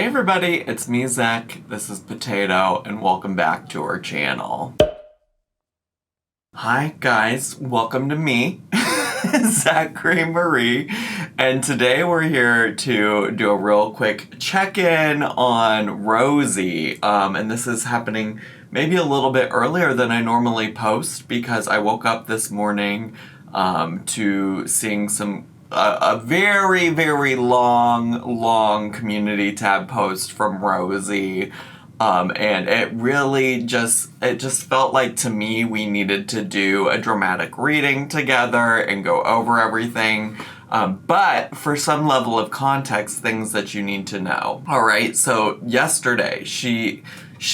everybody, it's me, Zach. This is Potato, and welcome back to our channel. Hi guys, welcome to me, Zachary Marie, and today we're here to do a real quick check-in on Rosie, and this is happening maybe a little bit earlier than I normally post because I woke up this morning to seeing a very, very long community tab post from Rosie. And it really just felt like to me we needed to do a dramatic reading together and go over everything. But for some level of context, things that you need to know. All right, so yesterday she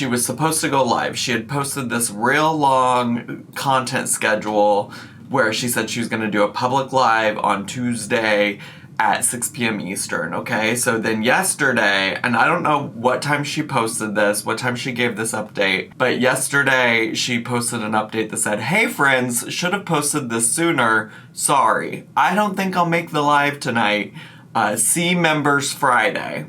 was supposed to go live. She had posted this real long content schedule where she said she was going to do a public live on Tuesday at 6 p.m. Eastern, okay? So then yesterday, and I don't know what time she posted this, what time she gave this update, but yesterday she posted an update that said, "Hey friends, should have posted this sooner. Sorry. I don't think I'll make the live tonight. See members Friday."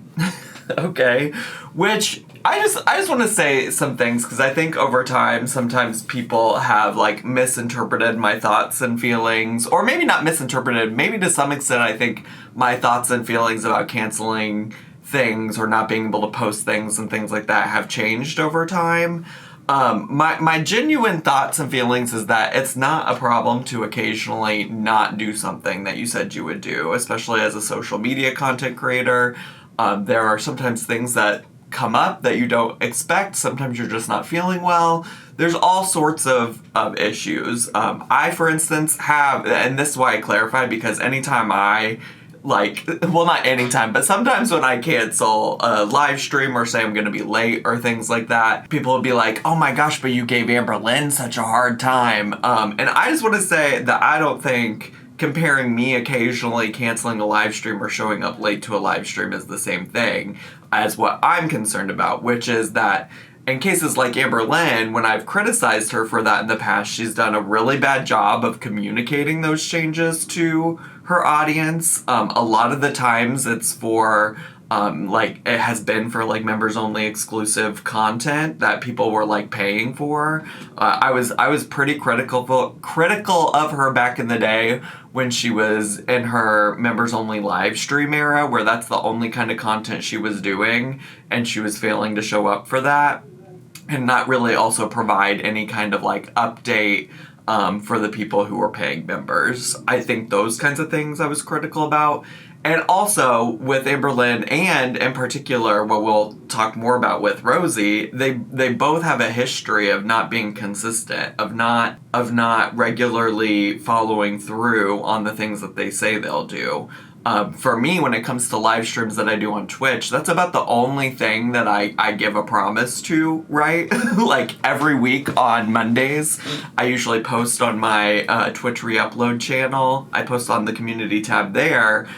Okay? Which I just want to say some things because I think over time sometimes people have like misinterpreted my thoughts and feelings, or maybe not misinterpreted, maybe to some extent I think my thoughts and feelings about canceling things or not being able to post things and things like that have changed over time. My genuine thoughts and feelings is that it's not a problem to occasionally not do something that you said you would do, especially as a social media content creator. There are sometimes things that come up that you don't expect. Sometimes you're just not feeling well. There's all sorts of issues. I, for instance, have, and this is why I clarify, because anytime I, not anytime, but sometimes when I cancel a live stream or say I'm going to be late or things like that, people will be like, "Oh my gosh, but you gave Amber Lynn such a hard time." And I just want to say that I don't think comparing me occasionally canceling a live stream or showing up late to a live stream is the same thing as what I'm concerned about, which is that in cases like Amber Lynn, when I've criticized her for that in the past, she's done a really bad job of communicating those changes to her audience. A lot of the times it's for it has been for members only exclusive content that people were paying for. I was pretty critical of her back in the day when she was in her members only live stream era, where that's the only kind of content she was doing, and she was failing to show up for that and not really also provide any kind of update for the people who were paying members. I think those kinds of things I was critical about. And also with Amber Lynn, and in particular what we'll talk more about with Rosie, they both have a history of not being consistent, of not regularly following through on the things that they say they'll do. For me, when it comes to live streams that I do on Twitch, that's about the only thing that I give a promise to, right? Every week on Mondays, I usually post on my Twitch re-upload channel. I post on the community tab there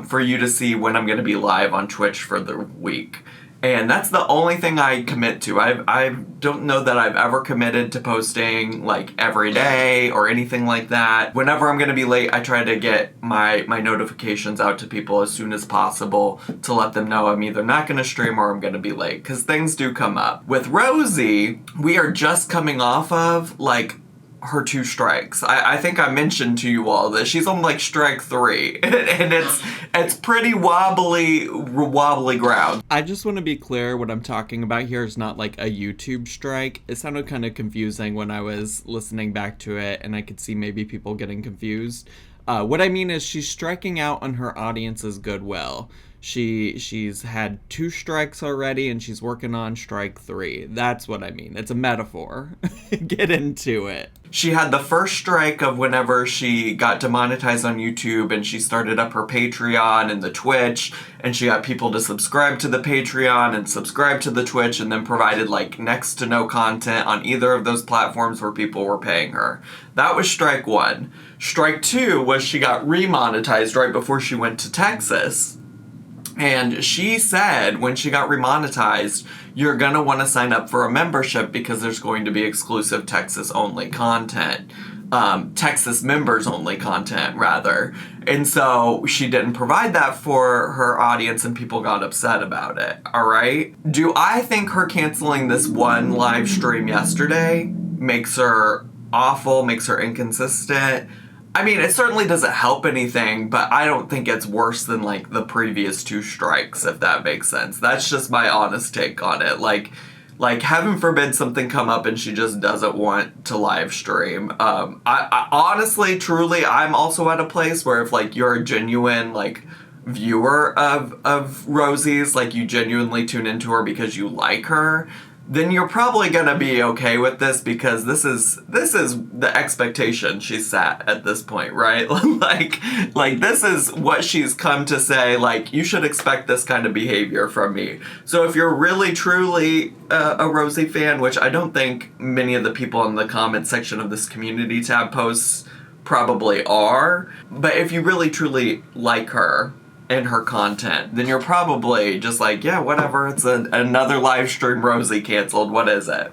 for you to see when I'm going to be live on Twitch for the week. And that's the only thing I commit to. I don't know that I've ever committed to posting every day or anything like that. Whenever I'm going to be late, I try to get my notifications out to people as soon as possible to let them know I'm either not going to stream or I'm going to be late, because things do come up. With Rosie, we are just coming off of her 2 strikes. I think I mentioned to you all that she's on strike 3, and it's pretty wobbly ground. I just want to be clear, what I'm talking about here is not a YouTube strike. It sounded kind of confusing when I was listening back to it, and I could see maybe people getting confused. What I mean is she's striking out on her audience's goodwill. She's had 2 strikes already, and she's working on strike 3. That's what I mean. It's a metaphor. Get into it. She had the first strike of whenever she got demonetized on YouTube and she started up her Patreon and the Twitch, and she got people to subscribe to the Patreon and subscribe to the Twitch, and then provided next to no content on either of those platforms where people were paying her. That was strike 1. Strike 2 was she got remonetized right before she went to Texas. And she said when she got remonetized, you're going to want to sign up for a membership because there's going to be exclusive Texas-only content. Texas members only content, rather. And so she didn't provide that for her audience and people got upset about it. All right. Do I think her canceling this one live stream yesterday makes her awful, makes her inconsistent? I mean, it certainly doesn't help anything, but I don't think it's worse than, like, the previous 2 strikes, if that makes sense. That's just my honest take on it. Like, heaven forbid something come up and she just doesn't want to live stream. I honestly, truly, I'm also at a place where if, like, you're a genuine, like, viewer of Rosie's, like, you genuinely tune into her because you like her, then you're probably gonna be okay with this because this is the expectation she's set at this point, right? like this is what she's come to say, like, you should expect this kind of behavior from me. So if you're really truly a Rosie fan, which I don't think many of the people in the comment section of this community tab posts probably are, but if you really truly like her and her content, then you're probably just like, yeah, whatever, it's another live stream Rosie canceled, what is it?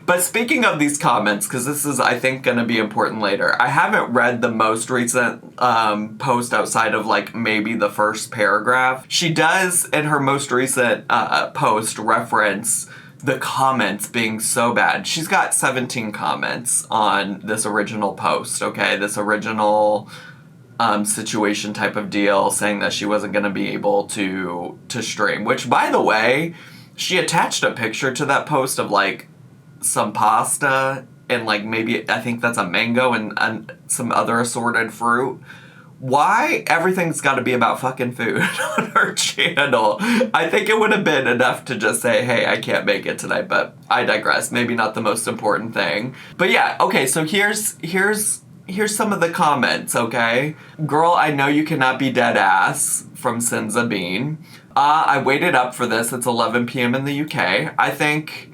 But speaking of these comments, because this is, I think, going to be important later, I haven't read the most recent post outside of, like, maybe the first paragraph. She does, in her most recent post, reference the comments being so bad. She's got 17 comments on this original post, okay? This original situation type of deal, saying that she wasn't going to be able to stream, which, by the way, she attached a picture to that post of, like, some pasta and, like, maybe, I think that's a mango and some other assorted fruit. Why everything's got to be about fucking food on her channel? I think it would have been enough to just say, hey, I can't make it tonight, but I digress. Maybe not the most important thing. But yeah, okay, so here's some of the comments, okay? Girl, I know you cannot be dead ass, from Sinza Bean. I waited up for this. It's 11 p.m. in the UK. I think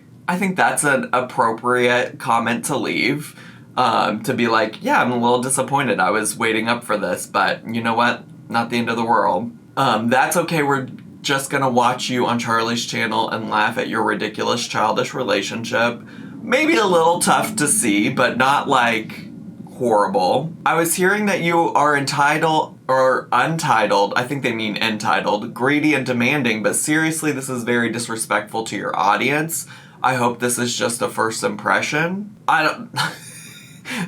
that's an appropriate comment to leave. To be like, yeah, I'm a little disappointed. I was waiting up for this, but you know what? Not the end of the world. That's okay. We're just gonna watch you on Charlie's channel and laugh at your ridiculous childish relationship. Maybe a little tough to see, but not, like, horrible. I was hearing that you are entitled or untitled, I think they mean entitled, greedy and demanding, but seriously, this is very disrespectful to your audience. I hope this is just a first impression. I don't...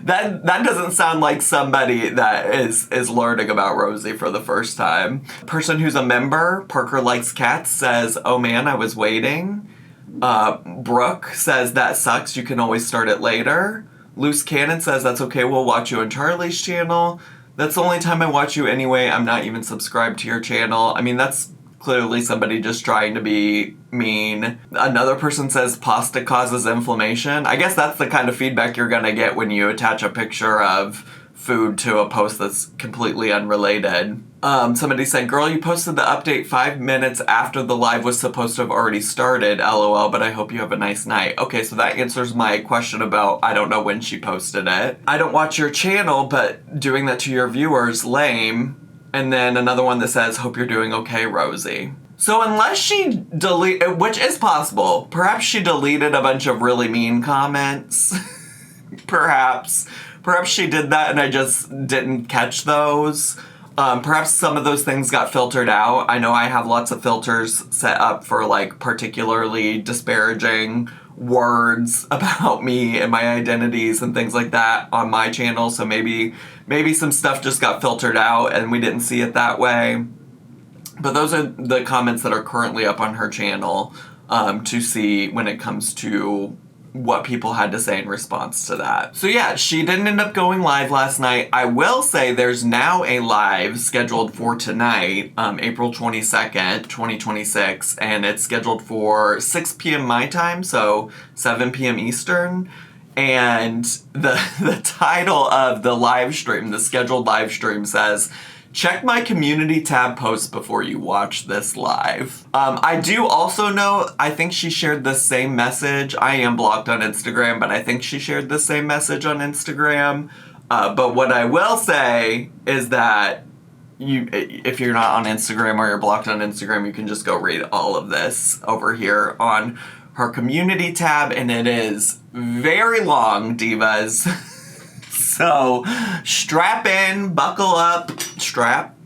That doesn't sound like somebody that is learning about Rosie for the first time. Person who's a member, Parker Likes Cats, says, oh man, I was waiting. Brooke says, that sucks, you can always start it later. Loose Cannon says, that's okay, we'll watch you on Charlie's channel. That's the only time I watch you anyway, I'm not even subscribed to your channel. I mean, that's clearly somebody just trying to be mean. Another person says pasta causes inflammation. I guess that's the kind of feedback you're gonna get when you attach a picture of food to a post that's completely unrelated. Somebody said, girl, you posted the update 5 minutes after the live was supposed to have already started, LOL, but I hope you have a nice night. Okay, so that answers my question about I don't know when she posted it. I don't watch your channel, but doing that to your viewers, lame. And then another one that says, hope you're doing okay, Rosie. So unless she which is possible, perhaps she deleted a bunch of really mean comments. Perhaps she did that and I just didn't catch those. Perhaps some of those things got filtered out. I know I have lots of filters set up for, like, particularly disparaging words about me and my identities and things like that on my channel. So maybe some stuff just got filtered out and we didn't see it that way. But those are the comments that are currently up on her channel to see when it comes to what people had to say in response to that. So yeah, she didn't end up going live last night. I will say there's now a live scheduled for tonight, April 22nd, 2026, and it's scheduled for 6 p.m. my time, so 7 p.m. Eastern. And the title of the live stream, the scheduled live stream, says, check my community tab post before you watch this live. I do also know, I think she shared the same message. I am blocked on Instagram, but I think she shared the same message on Instagram. But what I will say is that if you're not on Instagram or you're blocked on Instagram, you can just go read all of this over here on her community tab, and it is very long, divas. So strap in, buckle up, strap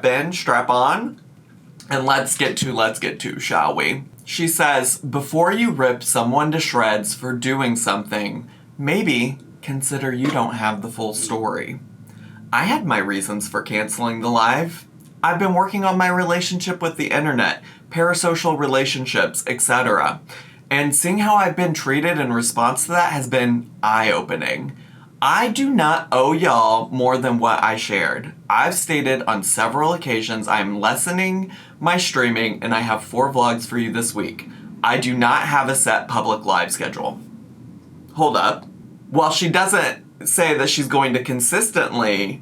in, strap on, and let's get to, shall we? She says, before you rip someone to shreds for doing something, maybe consider you don't have the full story. I had my reasons for canceling the live. I've been working on my relationship with the internet, parasocial relationships, etc. And seeing how I've been treated in response to that has been eye-opening. I do not owe y'all more than what I shared. I've stated on several occasions I am lessening my streaming and I have 4 vlogs for you this week. I do not have a set public live schedule. Hold up. While she doesn't say that she's going to consistently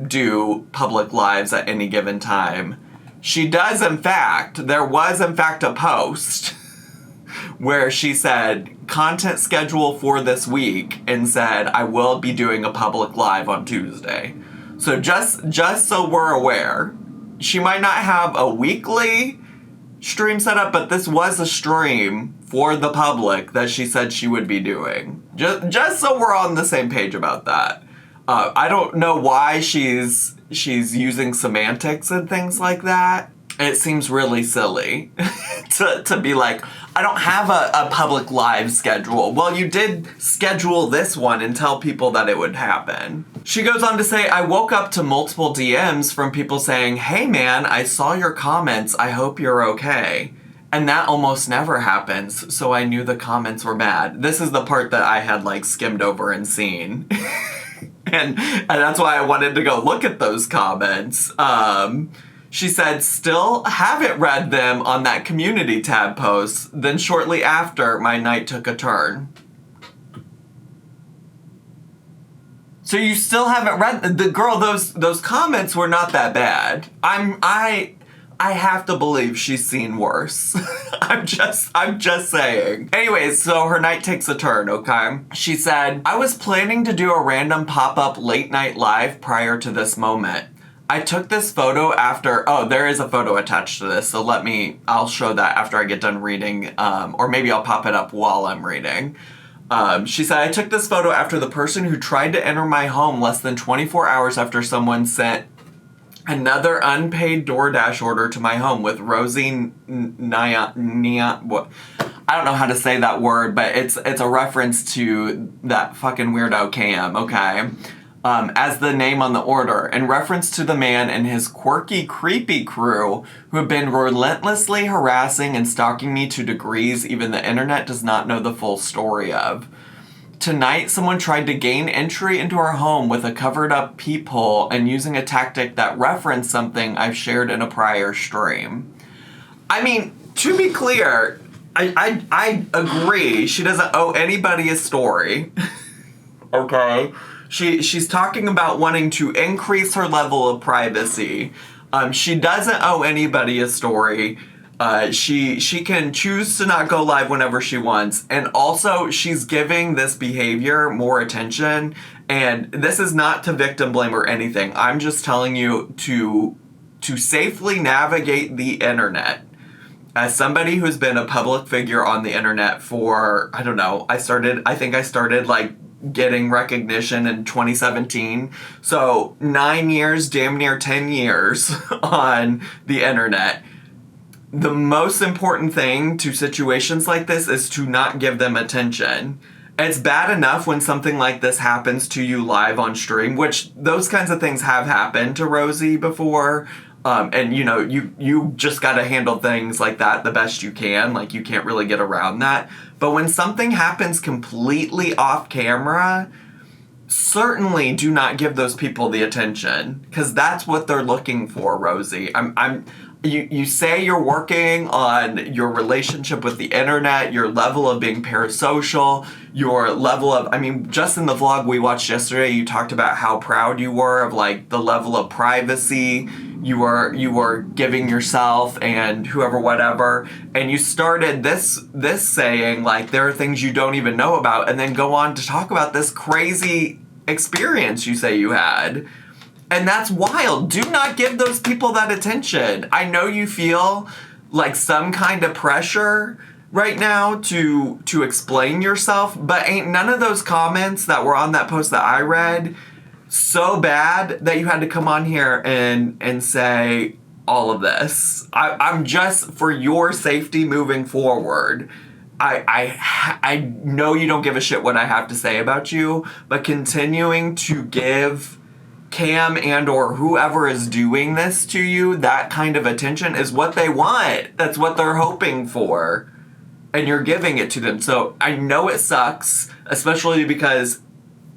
do public lives at any given time, she does there was in fact a post where she said content schedule for this week and said I will be doing a public live on Tuesday. So just so we're aware, she might not have a weekly stream set up, but this was a stream for the public that she said she would be doing. Just so we're on the same page about that. I don't know why she's using semantics and things like that. It seems really silly to be like, I don't have a public live schedule. Well, you did schedule this one and tell people that it would happen. She goes on to say, I woke up to multiple DMs from people saying, hey man, I saw your comments. I hope you're okay. And that almost never happens, so I knew the comments were bad. This is the part that I had like skimmed over and seen. and that's why I wanted to go look at those comments. She said, still haven't read them on that community tab post. Then shortly after, my night took a turn. So you still haven't read the girl, those comments were not that bad. I have to believe she's seen worse. I'm just saying. Anyways, so her night takes a turn, okay? She said, I was planning to do a random pop-up late night live prior to this moment. I took this photo after, there is a photo attached to this, so I'll show that after I get done reading, or maybe I'll pop it up while I'm reading. She said, I took this photo after the person who tried to enter my home less than 24 hours after someone sent another unpaid DoorDash order to my home with Rosie I don't know how to say that word, but it's a reference to that fucking weirdo Cam, okay? As the name on the order, in reference to the man and his quirky, creepy crew who have been relentlessly harassing and stalking me to degrees even the internet does not know the full story of. Tonight, someone tried to gain entry into our home with a covered-up peephole and using a tactic that referenced something I've shared in a prior stream. I mean, to be clear, I agree. She doesn't owe anybody a story. Okay? She's talking about wanting to increase her level of privacy. She doesn't owe anybody a story. She can choose to not go live whenever she wants. And also, she's giving this behavior more attention. And this is not to victim blame or anything. I'm just telling you to safely navigate the internet. As somebody who's been a public figure on the internet for, I don't know, I think I started like getting recognition in 2017. So 9 years, damn near 10 years on the internet. The most important thing to situations like this is to not give them attention. It's bad enough when something like this happens to you live on stream, which those kinds of things have happened to Rosie before. And you know, you just gotta handle things like that the best you can. Like, you can't really get around that. But when something happens completely off camera, certainly do not give those people the attention, because that's what they're looking for, Rosie. You say you're working on your relationship with the internet, your level of being parasocial, your level of, I mean, just in the vlog we watched yesterday, you talked about how proud you were of like the level of privacy you were giving yourself and whoever, whatever. And you started this saying like there are things you don't even know about, and then go on to talk about this crazy experience you say you had. And that's wild. Do not give those people that attention. I know you feel like some kind of pressure right now to explain yourself, but ain't none of those comments that were on that post that I read so bad that you had to come on here and say all of this. I'm just, for your safety moving forward, I know you don't give a shit what I have to say about you, but continuing to give Cam and or whoever is doing this to you that kind of attention is what they want. That's what they're hoping for. And you're giving it to them. So I know it sucks, especially because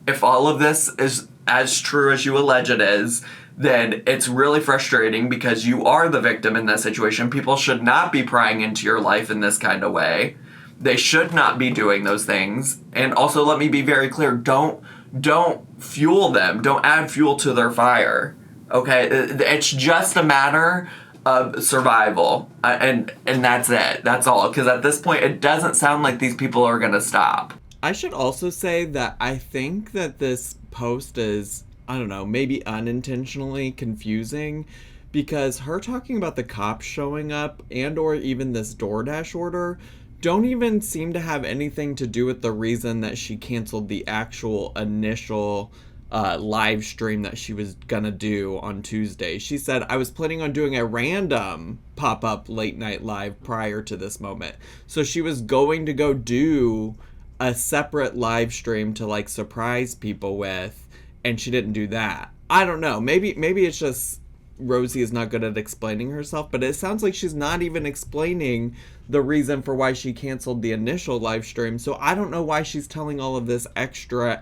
if all of this is as true as you allege it is, then it's really frustrating because you are the victim in that situation. People should not be prying into your life in this kind of way. They should not be doing those things. And also, let me be very clear, don't fuel them. Don't add fuel to their fire. Okay? It's just a matter of survival. And that's it. That's all. Because at this point, it doesn't sound like these people are going to stop. I should also say that I think that this post is, I don't know, maybe unintentionally confusing, because her talking about the cops showing up and or even this DoorDash order don't even seem to have anything to do with the reason that she canceled the actual initial live stream that she was gonna do on Tuesday. She said, I was planning on doing a random pop-up late night live prior to this moment. So she was going to go do a separate live stream to like surprise people with, and she didn't do that. I don't know. Maybe it's just Rosie is not good at explaining herself, but it sounds like she's not even explaining the reason for why she canceled the initial live stream. So I don't know why she's telling all of this extra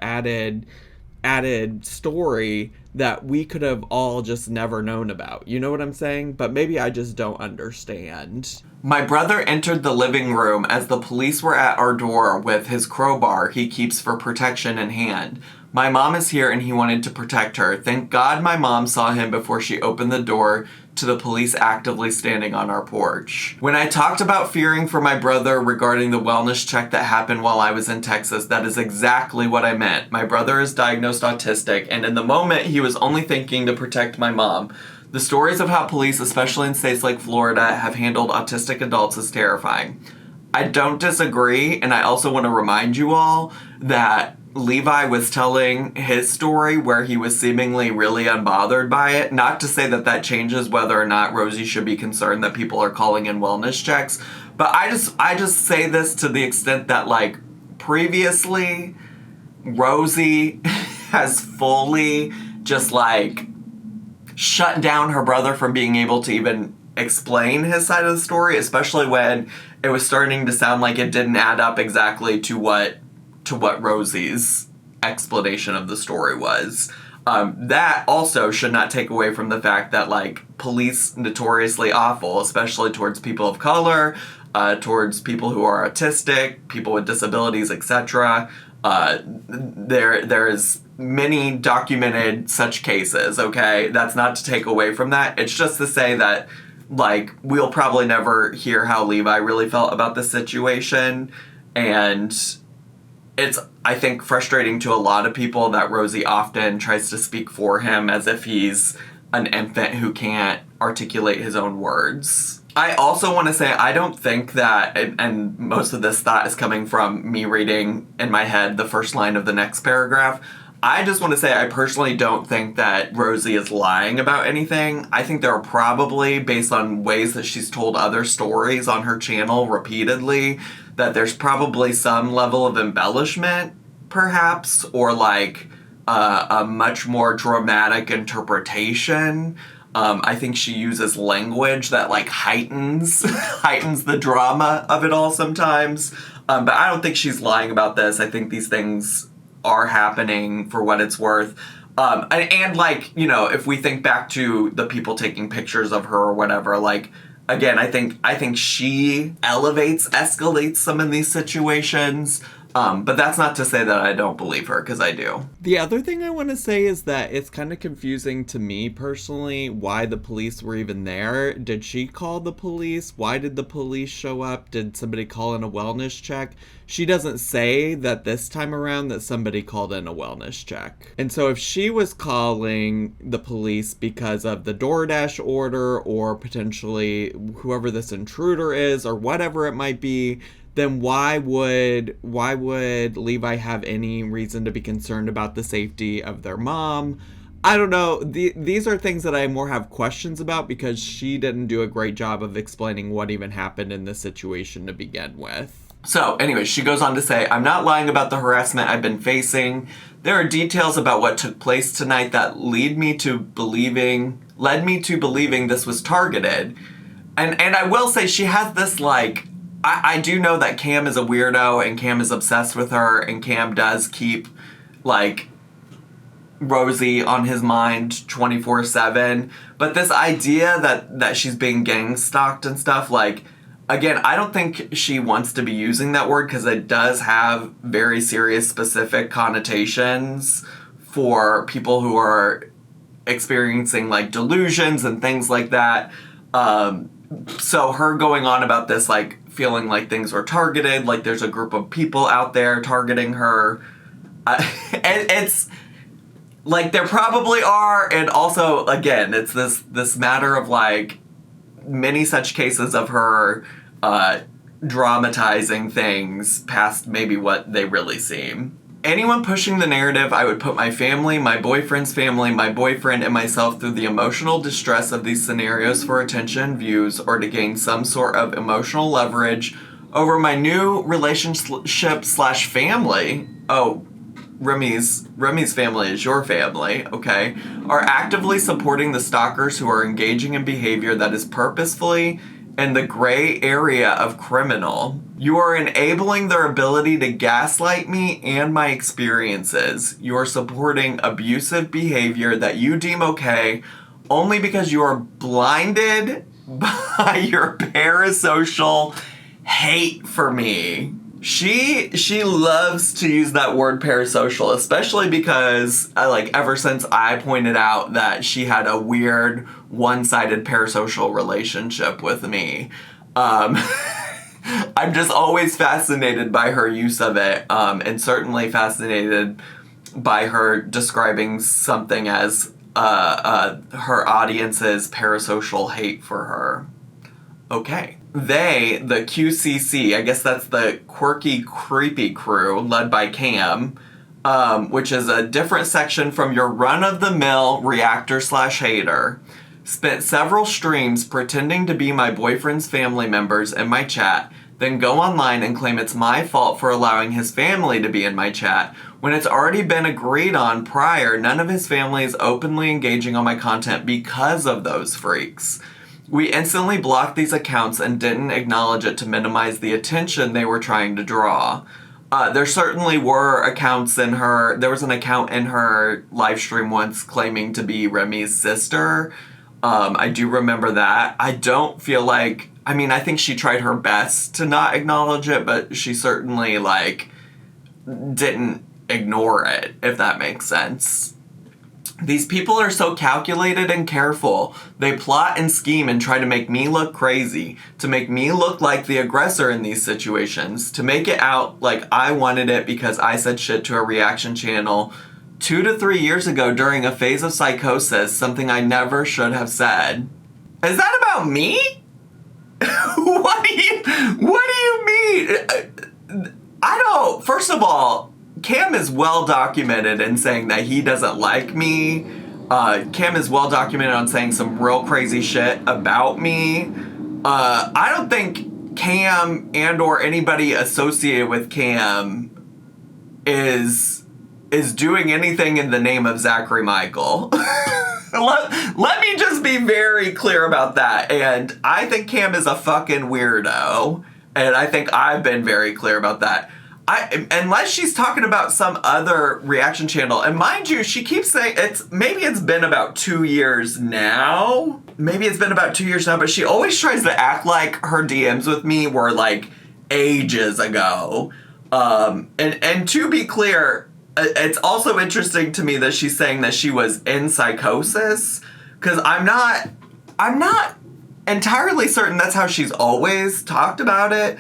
added story that we could have all just never known about. You know what I'm saying? But maybe I just don't understand. My brother entered the living room as the police were at our door with his crowbar he keeps for protection in hand. My mom is here and he wanted to protect her. Thank God my mom saw him before she opened the door to the police actively standing on our porch. When I talked about fearing for my brother regarding the wellness check that happened while I was in Texas, that is exactly what I meant. My brother is diagnosed autistic, and in the moment he was only thinking to protect my mom. The stories of how police, especially in states like Florida, have handled autistic adults is terrifying. I don't disagree, and I also want to remind you all that Levi was telling his story where he was seemingly really unbothered by it. Not to say that that changes whether or not Rosie should be concerned that people are calling in wellness checks, but I just say this to the extent that, like, previously Rosie has fully just like shut down her brother from being able to even explain his side of the story, especially when it was starting to sound like it didn't add up exactly to what Rosie's explanation of the story was. That also should not take away from the fact that, like, police notoriously awful, especially towards people of color, towards people who are autistic, people with disabilities, etc. There's many documented such cases, okay? That's not to take away from that. It's just to say that, like, we'll probably never hear how Levi really felt about the situation, and it's, I think, frustrating to a lot of people that Rosie often tries to speak for him as if he's an infant who can't articulate his own words. I also want to say I don't think that, and most of this thought is coming from me reading in my head the first line of the next paragraph. I just want to say I personally don't think that Rosie is lying about anything. I think there are probably, based on ways that she's told other stories on her channel repeatedly, that there's probably some level of embellishment, perhaps, or like a much more dramatic interpretation. I think she uses language that, like, heightens the drama of it all sometimes. But I don't think she's lying about this. I think these things are happening for what it's worth. And like, you know, if we think back to the people taking pictures of her or whatever, like, again, I think she escalates some of these situations. But that's not to say that I don't believe her, because I do. The other thing I want to say is that it's kind of confusing to me personally why the police were even there. Did she call the police? Why did the police show up? Did somebody call in a wellness check? She doesn't say that this time around that somebody called in a wellness check. And so if she was calling the police because of the DoorDash order or potentially whoever this intruder is or whatever it might be, then why would Levi have any reason to be concerned about the safety of their mom? I don't know. These are things that I more have questions about because she didn't do a great job of explaining what even happened in this situation to begin with. So, anyways, she goes on to say, I'm not lying about the harassment I've been facing. There are details about what took place tonight that led me to believing this was targeted. And I will say she has this, like, I do know that Cam is a weirdo and Cam is obsessed with her and Cam does keep, like, Rosie on his mind 24/7. But this idea that she's being gang stalked and stuff, like, again, I don't think she wants to be using that word because it does have very serious specific connotations for people who are experiencing, like, delusions and things like that. So her going on about this, like, feeling like things were targeted, like there's a group of people out there targeting her. And it's like there probably are, and also, again, it's this matter of, like, many such cases of her dramatizing things past maybe what they really seem. Anyone pushing the narrative, I would put my family, my boyfriend's family, my boyfriend, and myself through the emotional distress of these scenarios for attention, views, or to gain some sort of emotional leverage over my new relationship/family. Oh, Remy's family is your family, okay? Are actively supporting the stalkers who are engaging in behavior that is purposefully in the gray area of criminal. You are enabling their ability to gaslight me and my experiences. You are supporting abusive behavior that you deem okay only because you are blinded by your parasocial hate for me. She loves to use that word parasocial, especially because, ever since I pointed out that she had a weird, one-sided parasocial relationship with me, I'm just always fascinated by her use of it, and certainly fascinated by her describing something as her audience's parasocial hate for her. Okay. They, the QCC, I guess that's the Quirky Creepy Crew, led by Cam, which is a different section from your run-of-the-mill reactor/hater, spent several streams pretending to be my boyfriend's family members in my chat, then go online and claim it's my fault for allowing his family to be in my chat, when it's already been agreed on prior none of his family is openly engaging on my content because of those freaks. We instantly blocked these accounts and didn't acknowledge it to minimize the attention they were trying to draw. There certainly were accounts in her... There was an account in her live stream once claiming to be Remy's sister. I do remember that. I don't feel like... I mean, I think she tried her best to not acknowledge it, but she certainly, didn't ignore it, if that makes sense. These people are so calculated and careful. They plot and scheme and try to make me look crazy, to make me look like the aggressor in these situations, to make it out like I wanted it because I said shit to a reaction channel 2 to 3 years ago during a phase of psychosis, something I never should have said. Is that about me? What do you mean? I don't... First of all, Cam is well documented in saying that he doesn't like me. Cam is well documented on saying some real crazy shit about me. I don't think Cam and or anybody associated with Cam is doing anything in the name of Zacharymike. Let me just be very clear about that. And I think Cam is a fucking weirdo. And I think I've been very clear about that. Unless she's talking about some other reaction channel, and mind you, she keeps saying maybe it's been about 2 years now. But she always tries to act like her DMs with me were ages ago. And to be clear, it's also interesting to me that she's saying that she was in psychosis, because I'm not entirely certain that's how she's always talked about it.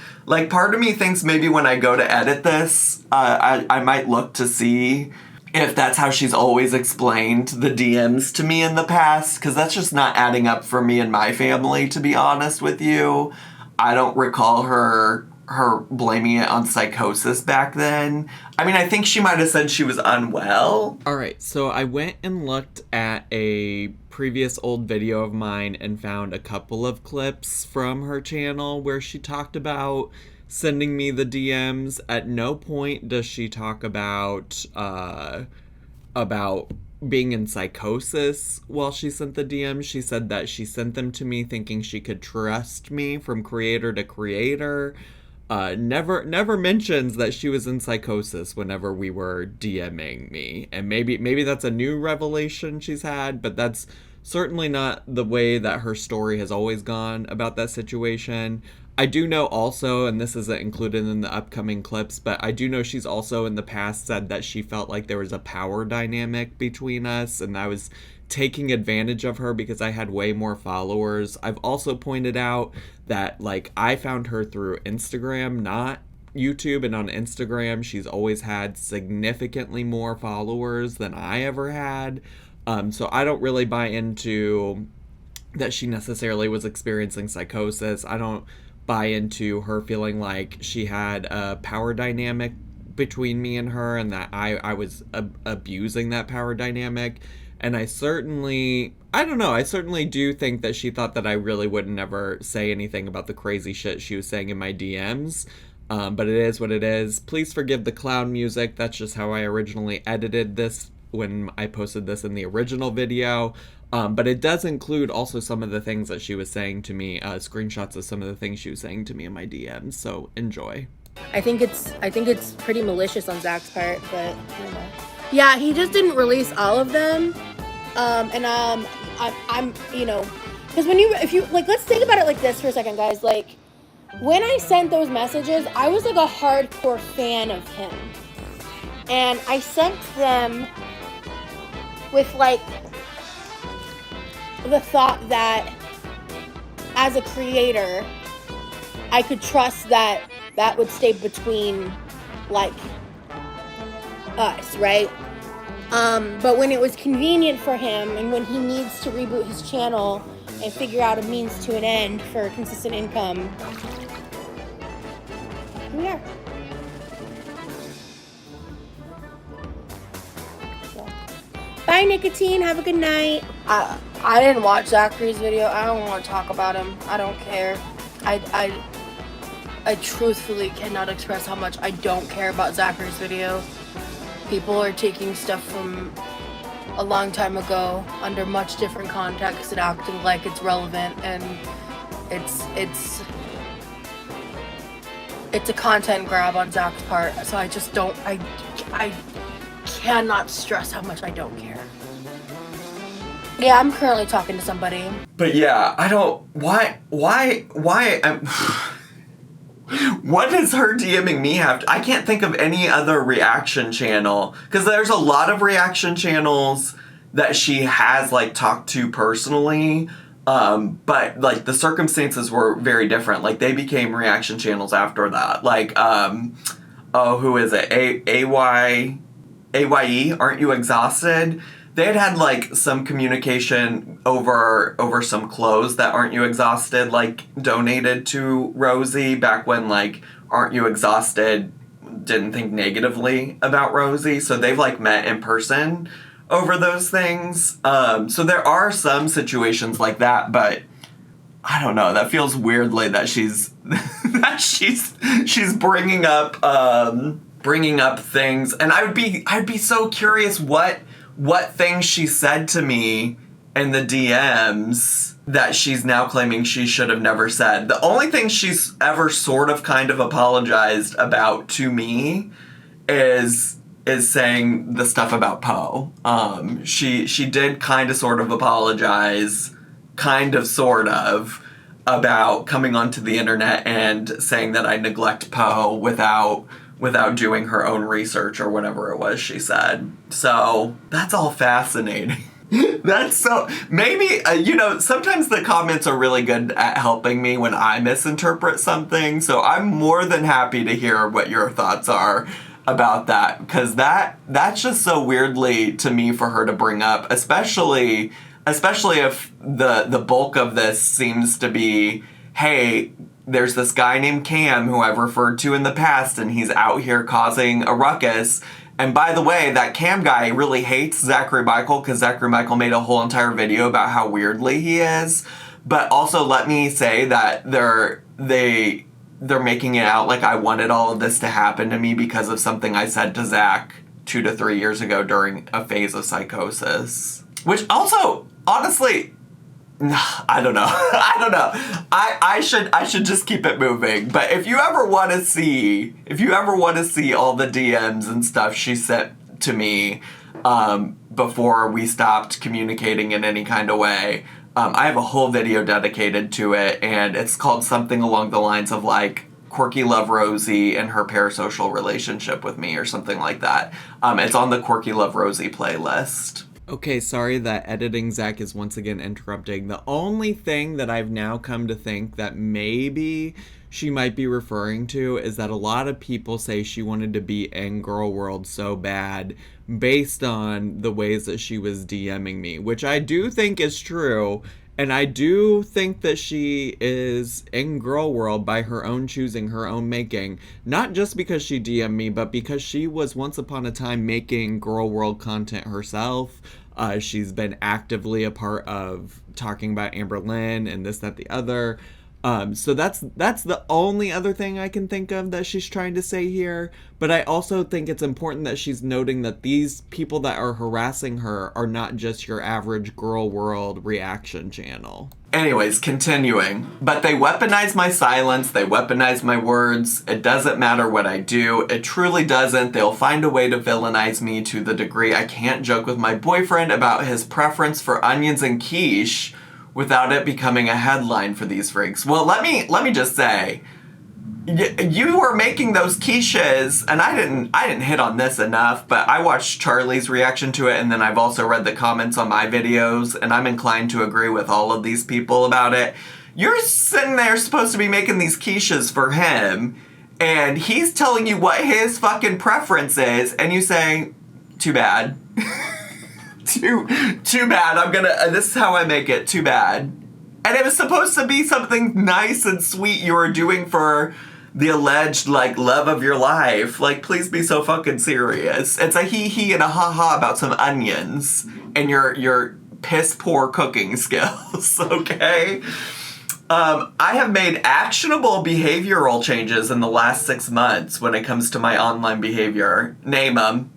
Part of me thinks maybe when I go to edit this, I might look to see if that's how she's always explained the DMs to me in the past, because that's just not adding up for me and my family, to be honest with you. I don't recall her her blaming it on psychosis back then. I mean, I think she might have said she was unwell. All right, so I went and looked at a previous old video of mine and found a couple of clips from her channel where she talked about sending me the DMs. At no point does she talk about being in psychosis while she sent the DMs. She said that she sent them to me thinking she could trust me from creator to creator. Never mentions that she was in psychosis whenever we were DMing me. And maybe that's a new revelation she's had, but that's certainly not the way that her story has always gone about that situation. I do know also, and this isn't included in the upcoming clips, but I do know she's also in the past said that she felt like there was a power dynamic between us, and I was taking advantage of her because I had way more followers. I've also pointed out that, like, I found her through Instagram, not YouTube, and on Instagram she's always had significantly more followers than I ever had. So I don't really buy into that she necessarily was experiencing psychosis. I don't buy into her feeling like she had a power dynamic between me and her and that I was abusing that power dynamic. And I certainly do think that she thought that I really would never say anything about the crazy shit she was saying in my DMs. But it is what it is. Please forgive the clown music. That's just how I originally edited this when I posted this in the original video. But it does include also some of the things that she was saying to me, screenshots of some of the things she was saying to me in my DMs. So enjoy. I think it's pretty malicious on Zach's part, but you know. Yeah, he just didn't release all of them. I'm you know, because if you like, let's think about it like this for a second, guys. Like, when I sent those messages, I was like a hardcore fan of him, and I sent them with like the thought that as a creator, I could trust that would stay between like us, right? But when it was convenient for him and when he needs to reboot his channel and figure out a means to an end for consistent income, yeah. Bye, Nicotine. Have a good night. I didn't watch Zachary's video. I don't want to talk about him. I don't care. I truthfully cannot express how much I don't care about Zachary's video. People are taking stuff from a long time ago under much different context and acting like it's relevant, and it's a content grab on Zach's part. So I just don't. I cannot stress how much I don't care. Yeah, I'm currently talking to somebody. But yeah, I don't. Why? What does her DMing me have to... I can't think of any other reaction channel, because there's a lot of reaction channels that she has, like, talked to personally, but, like, the circumstances were very different. Like, they became reaction channels after that. Like, who is it? AYE, Aren't You Exhausted? They had like some communication over some clothes that Aren't You Exhausted like donated to Rosie back when like Aren't You Exhausted didn't think negatively about Rosie. So they've like met in person over those things. So there are some situations like that, but I don't know. That feels weirdly that she's she's bringing up things, and I'd be so curious what things she said to me in the DMs that she's now claiming she should have never said. The only thing she's ever sort of kind of apologized about to me is saying the stuff about Poe. She did kind of sort of apologize, kind of sort of, about coming onto the internet and saying that I neglect Poe without doing her own research or whatever it was she said. So that's all fascinating. That's so... Maybe, sometimes the comments are really good at helping me when I misinterpret something. So I'm more than happy to hear what your thoughts are about that. Because that's just so weirdly to me for her to bring up. Especially if the bulk of this seems to be, hey, there's this guy named Cam who I've referred to in the past, and he's out here causing a ruckus. And by the way, that Cam guy really hates Zachary Michael because Zachary Michael made a whole entire video about how weirdly he is. But also let me say that they're making it out like I wanted all of this to happen to me because of something I said to Zach 2 to 3 years ago during a phase of psychosis. Which also, honestly, I don't know. I should just keep it moving. But if you ever want to see all the DMs and stuff she sent to me before we stopped communicating in any kind of way, I have a whole video dedicated to it, and it's called something along the lines of like Quirky Love Rosie and her parasocial relationship with me or something like that. It's on the Quirky Love Rosie playlist. Okay, sorry that editing Zach is once again interrupting. The only thing that I've now come to think that maybe she might be referring to is that a lot of people say she wanted to be in Girl World so bad based on the ways that she was DMing me, which I do think is true. And I do think that she is in Girl World by her own choosing, her own making. Not just because she DM'd me, but because she was once upon a time making Girl World content herself. She's been actively a part of talking about Amber Lynn and this, that, the other. So that's the only other thing I can think of that she's trying to say here. But I also think it's important that she's noting that these people that are harassing her are not just your average Girl World reaction channel. Anyways, continuing. But they weaponize my silence, they weaponize my words. It doesn't matter what I do. It truly doesn't. They'll find a way to villainize me to the degree I can't joke with my boyfriend about his preference for onions and quiche without it becoming a headline for these freaks. Well, let me just say, you were making those quiches, and I didn't hit on this enough, but I watched Charlie's reaction to it, and then I've also read the comments on my videos, and I'm inclined to agree with all of these people about it. You're sitting there supposed to be making these quiches for him, and he's telling you what his fucking preference is, and you say, too bad. Too bad. This is how I make it. Too bad. And it was supposed to be something nice and sweet you were doing for the alleged, like, love of your life. Like, please be so fucking serious. It's a hee-hee and a ha-ha about some onions and your piss-poor cooking skills, okay? I have made actionable behavioral changes in the last 6 months when it comes to my online behavior. Name them.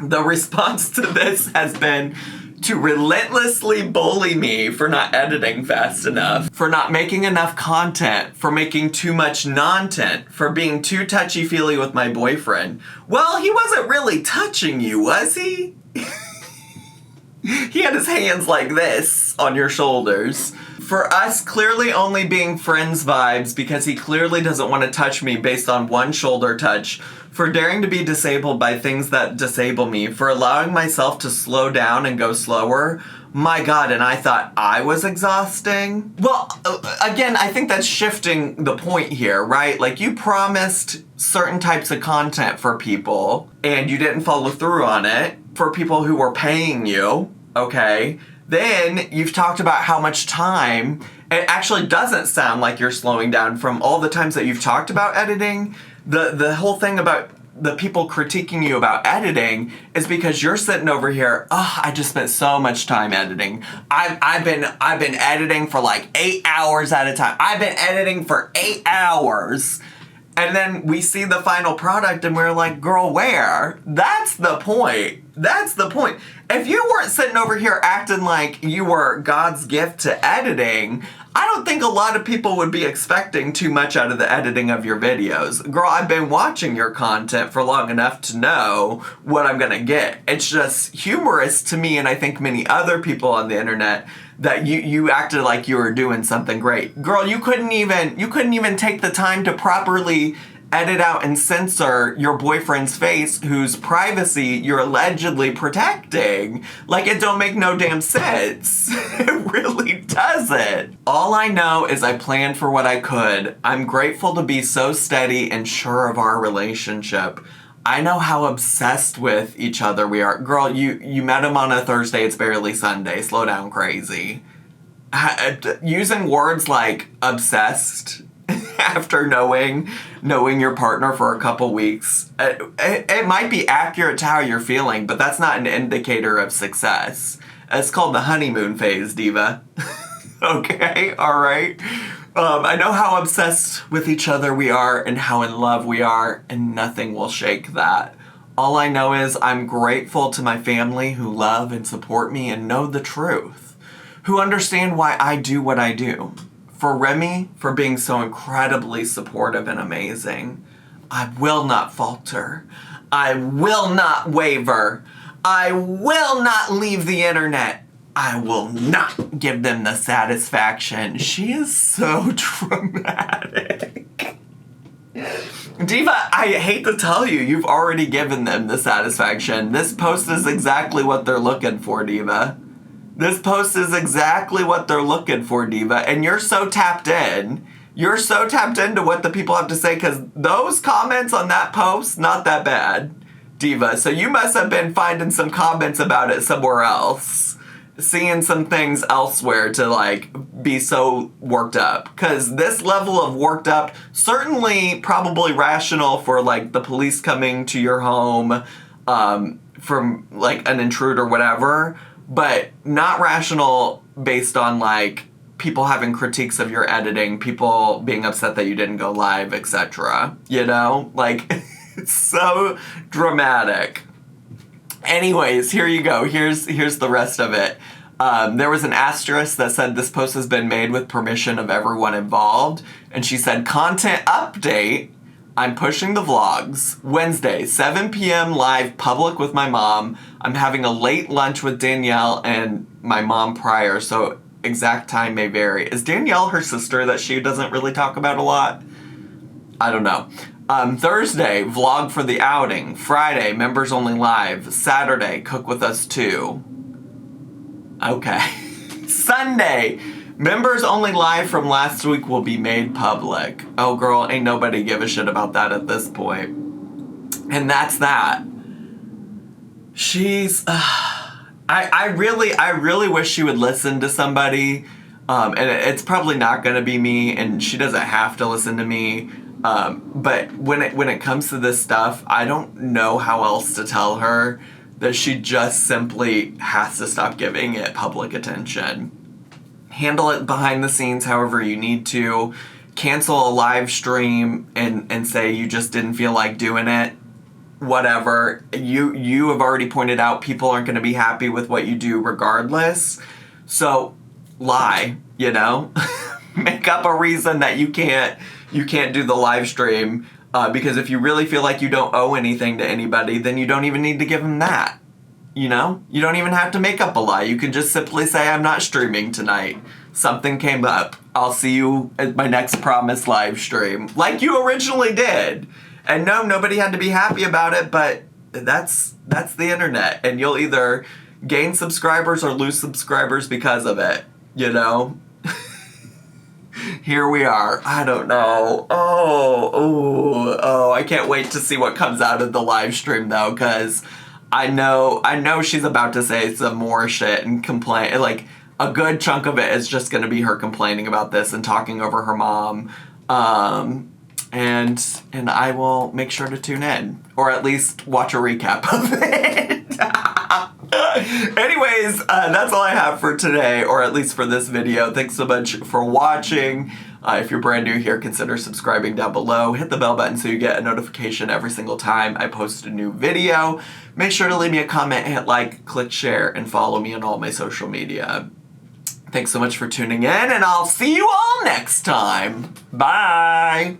The response to this has been to relentlessly bully me for not editing fast enough, for not making enough content, for making too much non-tent, for being too touchy-feely with my boyfriend. Well, he wasn't really touching you, was he? He had his hands like this on your shoulders. For us clearly only being friends vibes because he clearly doesn't want to touch me based on one shoulder touch. For daring to be disabled by things that disable me. For allowing myself to slow down and go slower. My God, and I thought I was exhausting. Well, again, I think that's shifting the point here, right? Like, you promised certain types of content for people and you didn't follow through on it. For people who were paying you, okay? Then you've talked about how much time. It actually doesn't sound like you're slowing down from all the times that you've talked about editing. The whole thing about the people critiquing you about editing is because you're sitting over here, I just spent so much time editing. I've been editing for like 8 hours at a time. I've been editing for 8 hours. And then we see the final product and we're like, girl, where? That's the point. If you weren't sitting over here acting like you were God's gift to editing, I don't think a lot of people would be expecting too much out of the editing of your videos. Girl, I've been watching your content for long enough to know what I'm gonna get. It's just humorous to me, and I think many other people on the internet, that you acted like you were doing something great. Girl, you couldn't even take the time to properly edit out and censor your boyfriend's face whose privacy you're allegedly protecting. Like, it don't make no damn sense. It really doesn't. All I know is I planned for what I could. I'm grateful to be so steady and sure of our relationship. I know how obsessed with each other we are. Girl, you met him on a Thursday, it's barely Sunday. Slow down, crazy. using words like obsessed after knowing your partner for a couple weeks, it might be accurate to how you're feeling, but that's not an indicator of success. It's called the honeymoon phase, diva. Okay, all right. I know how obsessed with each other we are and how in love we are, and nothing will shake that. All I know is I'm grateful to my family who love and support me and know the truth, who understand why I do what I do. For Remy, for being so incredibly supportive and amazing. I will not falter. I will not waver. I will not leave the internet. I will not give them the satisfaction. She is so dramatic. Diva, I hate to tell you, you've already given them the satisfaction. This post is exactly what they're looking for, Diva. This post is exactly what they're looking for, Diva. And you're so tapped in. You're so tapped into what the people have to say, because those comments on that post, not that bad, Diva. So you must have been finding some comments about it somewhere else. Seeing some things elsewhere to, like, be so worked up. Because this level of worked up, certainly probably rational for, like, the police coming to your home from, like, an intruder or whatever, but not rational based on, like, people having critiques of your editing, people being upset that you didn't go live, etc. You know? Like, it's so dramatic. Anyways, here you go. Here's the rest of it. There was an asterisk that said this post has been made with permission of everyone involved. And she said, content update. I'm pushing the vlogs. Wednesday, 7 p.m. live public with my mom. I'm having a late lunch with Danielle and my mom prior, so exact time may vary. Is Danielle her sister that she doesn't really talk about a lot? I don't know. Thursday, vlog for the outing. Friday, members only live. Saturday, cook with us too. Okay. Sunday, members only live from last week will be made public. Oh girl, ain't nobody give a shit about that at this point. And that's that. She's, I really wish she would listen to somebody. And it's probably not gonna be me, and she doesn't have to listen to me. But when it comes to this stuff, I don't know how else to tell her that she just simply has to stop giving it public attention. Handle it behind the scenes however you need to. Cancel a live stream and say you just didn't feel like doing it. Whatever. You have already pointed out people aren't going to be happy with what you do regardless. So lie, you know? Make up a reason that you can't do the live stream, because if you really feel like you don't owe anything to anybody, then you don't even need to give them that. You know? You don't even have to make up a lie. You can just simply say, I'm not streaming tonight. Something came up. I'll see you at my next promised live stream. Like you originally did. And no, nobody had to be happy about it, but that's the internet. And you'll either gain subscribers or lose subscribers because of it. You know? Here we are. I don't know. Oh, I can't wait to see what comes out of the live stream though, because I know she's about to say some more shit and complain. Like, a good chunk of it is just going to be her complaining about this and talking over her mom. And I will make sure to tune in, or at least watch a recap of it. Anyways, that's all I have for today, or at least for this video. Thanks so much for watching. If you're brand new here, consider subscribing down below. Hit the bell button so you get a notification every single time I post a new video. Make sure to leave me a comment, hit like, click share, and follow me on all my social media. Thanks so much for tuning in, and I'll see you all next time. Bye!